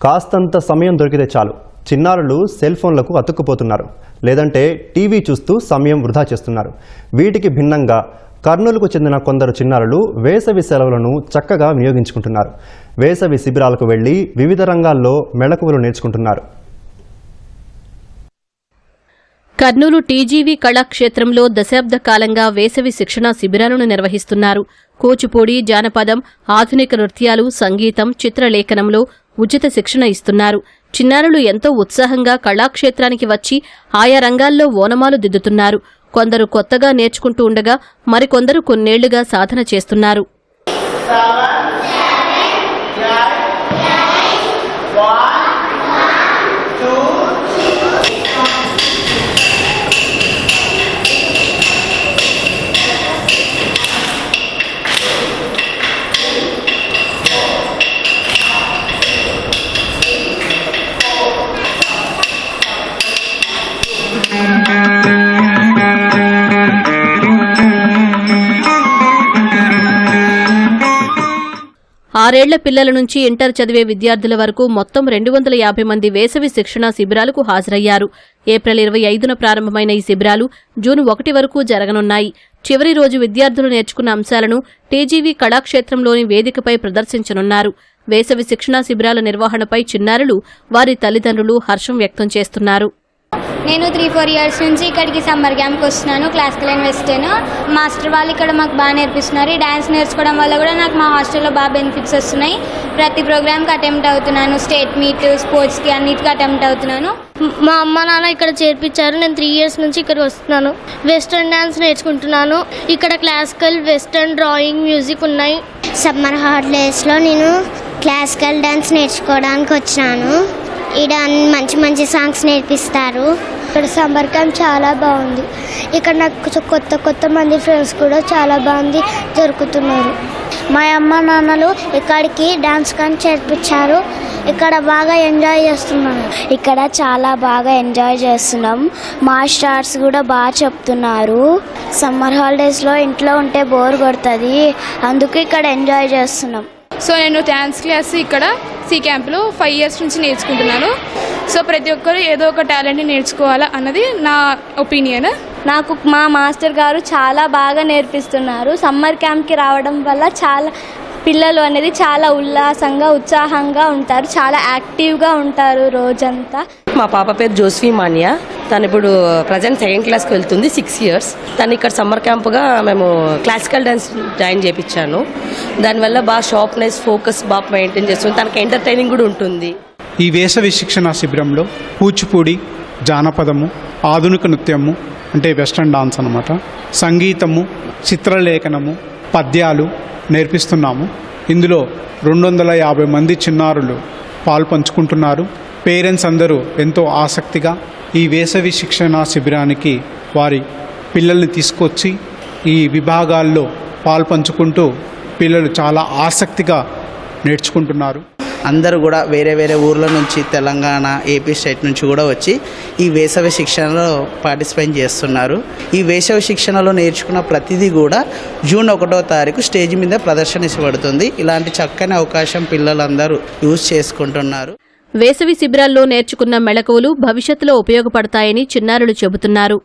కాస్తంత సమయం దొరికితే చాలు చిన్నారులు సెల్ ఫోన్లకు అతుక్కుపోతున్నారు, లేదంటే టీవీ చూస్తూ సమయం వృధా చేస్తున్నారు. వీటికి భిన్నంగా కర్నూలుకు చెందిన కొందరు చిన్నారులు వేసవి సెలవులను చక్కగా వినియోగించుకుంటున్నారు. వేసవి శిబిరాలకు వెళ్లి వివిధ రంగాల్లో మెళకువలు నేర్చుకుంటున్నారు. కర్నూలు టీజీవీ కళాక్షేత్రంలో దశాబ్ద కాలంగా వేసవి శిక్షణా శిబిరాలను నిర్వహిస్తున్నారు. కూచిపూడి, జానపదం, ఆధునిక నృత్యాలు, సంగీతం, చిత్రలేఖనంలో ఉచిత శిక్షణ ఇస్తున్నారు. చిన్నారులు ఎంతో ఉత్సాహంగా కళాక్షేత్రానికి వచ్చి ఆయా రంగాల్లో ఓనమాలు దిద్దుతున్నారు. కొందరు కొత్తగా నేర్చుకుంటూ ఉండగా మరికొందరు కొన్నేళ్లుగా సాధన చేస్తున్నారు. ఆరేళ్ల పిల్లల నుంచి ఇంటర్ చదివే విద్యార్థుల వరకు మొత్తం 250 మంది వేసవి శిక్షణా శిబిరాలకు హాజరయ్యారు. ఏప్రిల్ 25న ప్రారంభమైన ఈ శిబిరాలు జూన్ 1 వరకు జరగనున్నాయి. చివరి రోజు విద్యార్థులు నేర్చుకున్న అంశాలను టీజీవీ కళాక్షేత్రంలోని వేదికపై ప్రదర్శించనున్నారు. వేసవి శిక్షణా శిబిరాల నిర్వహణపై చిన్నారులు, వారి తల్లిదండ్రులు హర్షం వ్యక్తం చేస్తున్నారు. నేను 3-4 ఇయర్స్ నుంచి ఇక్కడికి సమ్మర్ క్యాంప్కి వస్తున్నాను. క్లాసికల్ అండ్ వెస్టర్న్ మాస్టర్ వాళ్ళు ఇక్కడ మాకు బాగా నేర్పిస్తున్నారు. ఈ డ్యాన్స్ నేర్చుకోవడం వల్ల కూడా నాకు మా హాస్టల్లో బాగా బెనిఫిట్స్ వస్తున్నాయి. ప్రతి ప్రోగ్రామ్కి అటెంప్ట్ అవుతున్నాను. స్టేట్ మీట్, స్పోర్ట్స్కి అన్నిటికీ అటెంప్ట్ అవుతున్నాను. మా అమ్మ నాన్న ఇక్కడ చేర్పించారు. నేను 3 ఇయర్స్ నుంచి ఇక్కడ వస్తున్నాను. వెస్టర్న్ డ్యాన్స్ నేర్చుకుంటున్నాను. ఇక్కడ క్లాసికల్, వెస్టర్న్, డ్రాయింగ్, మ్యూజిక్ ఉన్నాయి. సమ్మర్ హాలిడేస్లో నేను క్లాసికల్ డ్యాన్స్ నేర్చుకోవడానికి వచ్చినాను. ఇక్కడ మంచి మంచి సాంగ్స్ నేర్పిస్తారు. ఇక్కడ సమ్మర్ క్యాంప్ చాలా బాగుంది. ఇక్కడ నాకు కొత్త మంది ఫ్రెండ్స్ కూడా చాలా బాగుంది దొరుకుతున్నారు. మా అమ్మ నాన్నలు ఇక్కడికి డ్యాన్స్ కానీ చేర్పించారు. ఇక్కడ బాగా ఎంజాయ్ చేస్తున్నాను. ఇక్కడ చాలా బాగా ఎంజాయ్ చేస్తున్నాం. మాస్టర్స్ కూడా బాగా చెప్తున్నారు. సమ్మర్ హాలిడేస్లో ఇంట్లో ఉంటే బోర్ కొడుతుంది, అందుకే ఇక్కడ ఎంజాయ్ చేస్తున్నాం. సో నేను డ్యాన్స్ క్లాస్ ఇక్కడ సి క్యాంప్లో 5 ఇయర్స్ నుంచి నేర్చుకుంటున్నాను. సో ప్రతి ఒక్కరు ఏదో ఒక టాలెంట్ని నేర్చుకోవాలా అన్నది నా ఒపీనియన్. నాకు మా మాస్టర్ గారు చాలా బాగా నేర్పిస్తున్నారు. సమ్మర్ క్యాంప్కి రావడం వల్ల చాలా పిల్లలు అనేది చాలా ఉల్లాసంగా, ఉత్సాహంగా ఉంటారు. చాలా యాక్టివ్గా ఉంటారు రోజంతా. మా పాప పేరు జోస్వి మాన్యా. తను ఇప్పుడు ప్రజెంట్ 2nd క్లాస్కి వెళ్తుంది, 6 ఇయర్స్. తను ఇక్కడ సమ్మర్ క్యాంప్గా మేము క్లాసికల్ డ్యాన్స్ జాయిన్ చేయించాను. దానివల్ల బాగా షార్ప్నెస్, ఫోకస్ బాగా మెయింటైన్ చేస్తుంది. తనకి ఎంటర్టైనింగ్ కూడా ఉంటుంది. ఈ వేసవి శిక్షణ శిబిరంలో కూచిపూడి, జానపదము, ఆధునిక నృత్యము అంటే వెస్ట్రన్ డాన్స్ అన్నమాట, సంగీతము, చిత్రలేఖనము, పద్యాలు నేర్పిస్తున్నాము. ఇందులో 250 మంది చిన్నారులు పాల్పంచుకుంటున్నారు. పేరెంట్స్ అందరూ ఎంతో ఆసక్తిగా ఈ వేసవి శిక్షణ శిబిరానికి వారి పిల్లల్ని తీసుకొచ్చి ఈ విభాగాల్లో పాల్పంచుకుంటూ పిల్లలు చాలా ఆసక్తిగా నేర్చుకుంటున్నారు. అందరూ కూడా వేరే వేరే ఊర్ల నుంచి, తెలంగాణ, ఏపీ స్టేట్ నుంచి కూడా వచ్చి ఈ వేసవి శిక్షణలో పార్టిసిపేట్ చేస్తున్నారు. ఈ వేసవి శిక్షణలో నేర్చుకున్న ప్రతిదీ కూడా జూన్ 1వ తారీఖు స్టేజ్ మీద ప్రదర్శనించబడుతుంది. ఇలాంటి చక్కని అవకాశం పిల్లలందరూ యూజ్ చేసుకుంటున్నారు. వేసవి శిబిరాల్లో నేర్చుకున్న మెళకువలు భవిష్యత్తులో ఉపయోగపడతాయని చిన్నారులు చెబుతున్నారు.